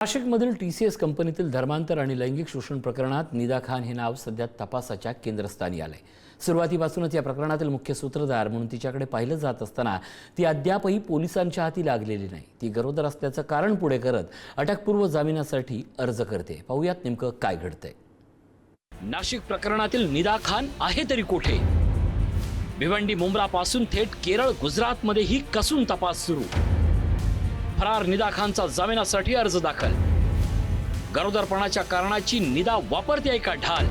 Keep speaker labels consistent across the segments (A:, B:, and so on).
A: नाशिकमधील TCS कंपनीतील धर्मांतर आणि लैंगिक शोषण प्रकरणात निदा खान हे नाव सध्या तपासाच्या केंद्रस्थानी आले। सुरुवातीपासूनच या प्रकरणातील मुख्य सूत्रधार म्हणून तिच्याकडे पाहिलं जात असताना ती अद्यापही पोलिसांच्या हाती लागलेली नाही। ती गरोदर असल्याचं कारण पुढे करत अटकपूर्व जामिनासाठी अर्ज करते। पाहूयात नेमकं काय घडतंय। नाशिक प्रकरणातील निदा खान आहे तरी कोठे? भिवंडी मुंब्रापासून थेट केरळ गुजरातमध्ये ही कसून तपास सुरू। फरार निदा खानचा जामिनासाठी अर्ज दाखल। गरोदरपणाच्या कारणाची निदा वापरते का ढाल?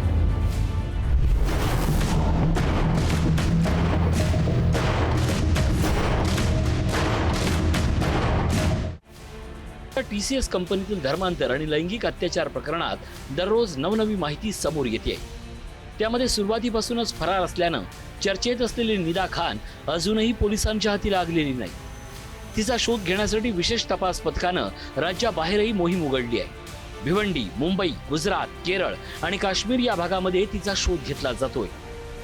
A: TCS कंपनीतील धर्मांतर आणि लैंगिक अत्याचार प्रकरणात दररोज नवनवी माहिती समोर येते। त्यामध्ये सुरुवातीपासूनच फरार असल्यानं चर्चेत असलेली निदा खान अजूनही पोलिसांच्या हाती लागलेली नाही। तिचा शोध घेण्यासाठी विशेष तपास पथकानं राज्याबाहेरही मोहीम उघडली आहे। भिवंडी, मुंबई, गुजरात, केरळ आणि काश्मीर या भागामध्ये तिचा शोध घेतला जातोय।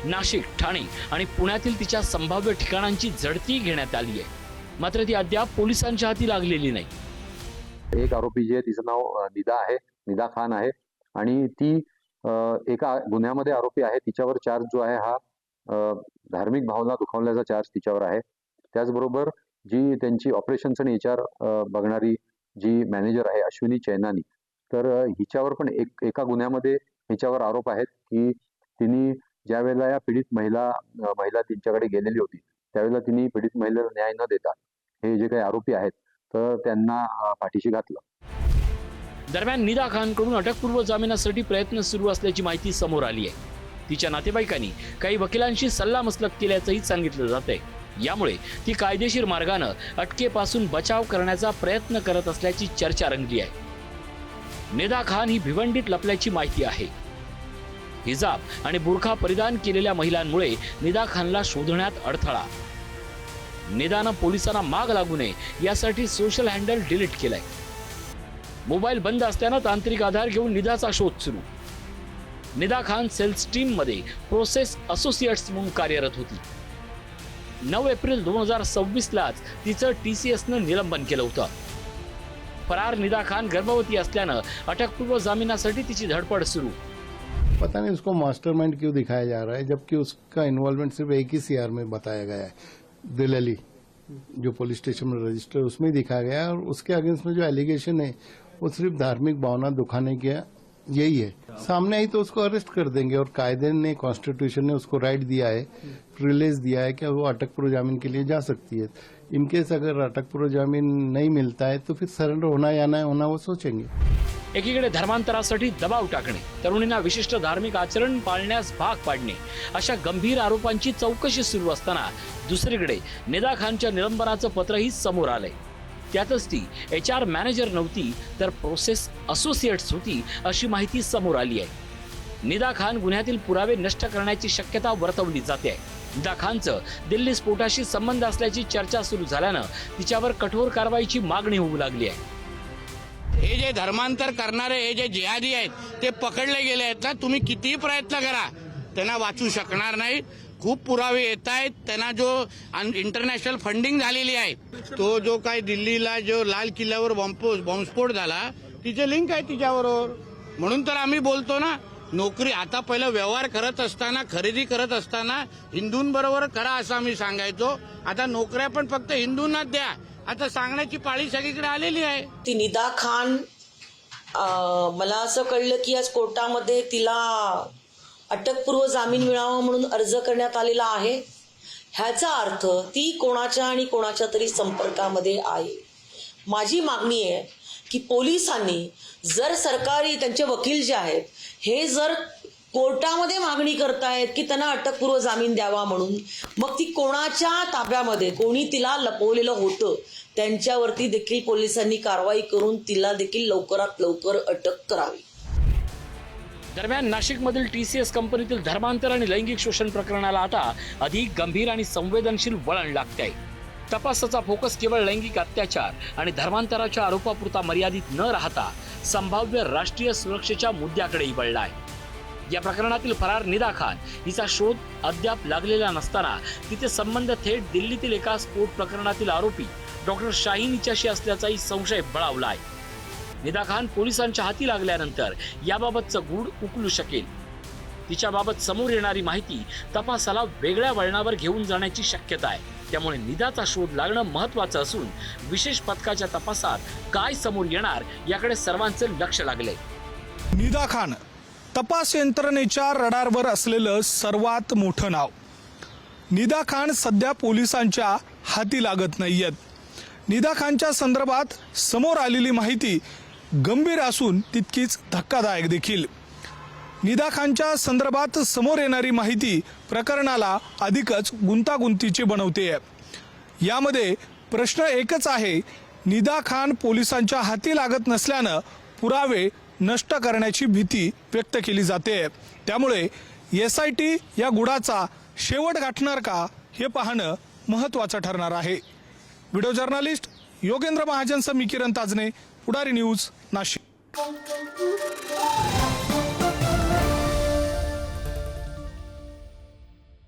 A: नाशिक, ठाणे आणि पुण्यातील तिच्या संभाव्य ठिकाणांची झडती घेण्यात आली आहे, मात्र ती अद्याप पोलिसांच्या हाती लागलेली नाही।
B: एक आरोपी जी आहे तिचं नाव निदा खान आहे आणि ती एका गुन्ह्यामध्ये आरोपी आहे। तिच्यावर चार्ज जो आहे हा धार्मिक भावना दुखावल्याचा चार्ज तिच्यावर आहे। त्याचबरोबर जी त्यांची ऑपरेशन्स आणि HR बघणारी जी मॅनेजर आहे अश्विनी चैनानी, तर हिच्यावर पण एका गुन्ह्यामध्ये हिच्यावर आरोप आहेत की तिने ज्या वेळेला या पीडित महिला तिच्याकडे गेलेली होती त्यावेळेला तिने पीडित महिलेला न्याय न देता हे जे काही आरोपी आहेत तर त्यांना पाठीशी घातलं।
A: दरम्यान निदा खानकडून अटकपूर्व जामिनासाठी प्रयत्न सुरू असल्याची माहिती समोर आली आहे। तिच्या नातेवाईकांनी काही वकिलांशी सल्लामसलत केल्याचंही सांगितलं जातंय। यामुळे ती कायदेशीर मार्गाने अटकेपासून बचाव करण्याचा प्रयत्न करत असल्याची चर्चा रंगली आहे। निदा खान ही भिवंडीत लपल्याची माहिती आहे। हिजाब आणि बुरखा परिधान केलेल्या महिलांमुळे निदा खानला शोधण्यात अडथळा। निदानं पोलिसांना माग लागू नये यासाठी सोशल हँडल डिलीट केलाय। मोबाईल बंद असल्यानं तांत्रिक आधार घेऊन निदाचा शोध सुरू। निदा खान सेल्स टीम मध्ये प्रोसेस असोसिएट्स म्हणून कार्यरत होती। 9 एप्रिल 2026 लाच तिचं TCSनं निलंबन केलं होतं। फरार निदा खान गर्भवती असल्यानं अटकपूर्व जामिनासाठी तिची धडपड सुरू।
C: पता नहीं उसको मास्टरमाइंड क्यों दिखाया जा रहा है, जबकि उसका इन्वॉल्वमेंट सिर्फ एक ही CR में बताया गया है, दिल्ली जो पुलिस स्टेशन में रजिस्टर उसमें दिखाया गया है। और उसके अगेंस्ट में जो एलिगेशन है वो सिर्फ धार्मिक भावना दुखाने के यही है। सामने आई तो उसको अरेस्ट कर देंगे और कायदे ने, कॉन्स्टिट्यूशन ने उसको राइट दिया है, प्रिविलेज दिया है कि वो अटकपूर्व जामीन के लिए जा सकती है। इनकेस अगर अटकपूर्व जामीन नहीं मिलता है तो फिर सरेंडर होना या ना होना वो सोचेंगे।
A: एकीकडे धर्मांतरासाठी दबाव टाकणे, तरुणींना विशिष्ट धार्मिक आचरण पाळण्यास भाग पाडणे अशा गंभीर आरोपांची चौकशी सुरू असताना दुसरीकडे निदा खानच्या निलंबनाचं पत्रही समोर आलंय। त्यातच ती HR मॅनेजर नव्हती तर प्रोसेस असोसिएट्स होती अशी माहिती समोर आली आहे। निदा खान गुन्ह्यातील पुरावे नष्ट करण्याची शक्यता वर्तवली जाते आहे। निदा खानचं दिल्ली स्फोटाशी संबंध असल्याची चर्चा सुरू झाल्यानं तिच्यावर कठोर कारवाईची मागणी होऊ लागली आहे।
D: हे जे धर्मांतर करणारे हे जे जिहादी आहेत ते पकडले गेले आहेत ना, तुम्ही कितीही प्रयत्न करा त्यांना वाचू शकणार नाही। खूप पुरावे येत आहेत, त्यांना जो इंटरनॅशनल फंडिंग झालेली आहे, तो जो काय दिल्लीला जो लाल किल्ल्यावर बॉम्बस्फोट झाला तिचे लिंक आहे तिच्याबरोबर। म्हणून तर आम्ही बोलतो ना, नोकरी आता पहिलं व्यवहार करत असताना, खरेदी करत असताना हिंदूंबरोबर करा असं आम्ही सांगायचो। आता नोकऱ्या पण फक्त हिंदूंनाच द्या आता सांगण्याची पाळी सगळीकडे आलेली आहे।
E: ती निदा खान, मला असं कळलं की आज कोर्टामध्ये तिला अटकपूर्व जामीन मिळावा म्हणून अर्ज करण्यात आलेला आहे। ह्याचा अर्थ ती कोणाच्या आणि कोणाच्या तरी संपर्कामध्ये आहे। माझी मागणी आहे की पोलिसांनी जर सरकारी त्यांचे वकील जे आहेत हे जर कोर्टामध्ये मागणी करतायत की त्यांना अटकपूर्व जामीन द्यावा म्हणून, मग ती कोणाच्या ताब्यामध्ये, कोणी तिला लपवलेलं होतं त्यांच्यावरती देखील पोलिसांनी कारवाई करून तिला देखील लवकरात लवकर अटक करावी।
A: दरम्यान नाशिकमधील TCS कंपनीतील धर्मांतर आणि लैंगिक शोषण प्रकरणाला आता अधिक गंभीर आणि संवेदनशील वळण लागतंय। तपासाचा फोकस केवळ लैंगिक अत्याचार आणि धर्मांतराच्या आरोपापुरता मर्यादित न राहता संभाव्य राष्ट्रीय सुरक्षेच्या मुद्द्याकडेही वळलाय। या प्रकरणातील फरार निदा खान हिचा शोध अद्याप लागलेला नसताना तिचे संबंध थेट दिल्लीतील एका स्फोट प्रकरणातील आरोपी डॉक्टर शाहीन हिच्याशी असल्याचाही संशय बळावला आहे। निदा खान पोलिसांच्या हाती लागल्यानंतर याबाबतचं गूढ उकलू शकेल. तिच्याबाबत समोर येणारी माहिती तपासाला वेगळ्या वळणावर घेऊन जाण्याची शक्यता आहे. त्यामुळे निदाचा शोध लागणं महत्वाचं असून विशेष पथकाच्या तपासात काय समोर येणार याकडे सर्वांचं लक्ष लागलंय.
F: निदा खान तपास यंत्रणेच्या रडारवर असलेलं सर्वात मोठं नाव. निदा खान सध्या पोलिसांच्या हाती लागत नाहीयेत. निदा खानच्या संदर्भात समोर आलेली माहिती गंभीर असून तितकीच धक्कादायक देखील. निदा खानच्या संदर्भात समोर येणारी माहिती प्रकरणाला अधिकच गुंतागुंतीची बनवते. यामध्ये प्रश्न एकच आहे, निदा खान पोलिसांच्या हाती लागत नसल्यानं पुरावे नष्ट करण्याची भीती व्यक्त केली जाते. त्यामुळे SIT या गुढाचा शेवट गाठणार का हे पाहणं महत्त्वाचं ठरणार आहे. व्हिडिओ जर्नलिस्ट योगेंद्र महाजनसह मी किरण ताजने, पुढारी न्यूज, नाशिक.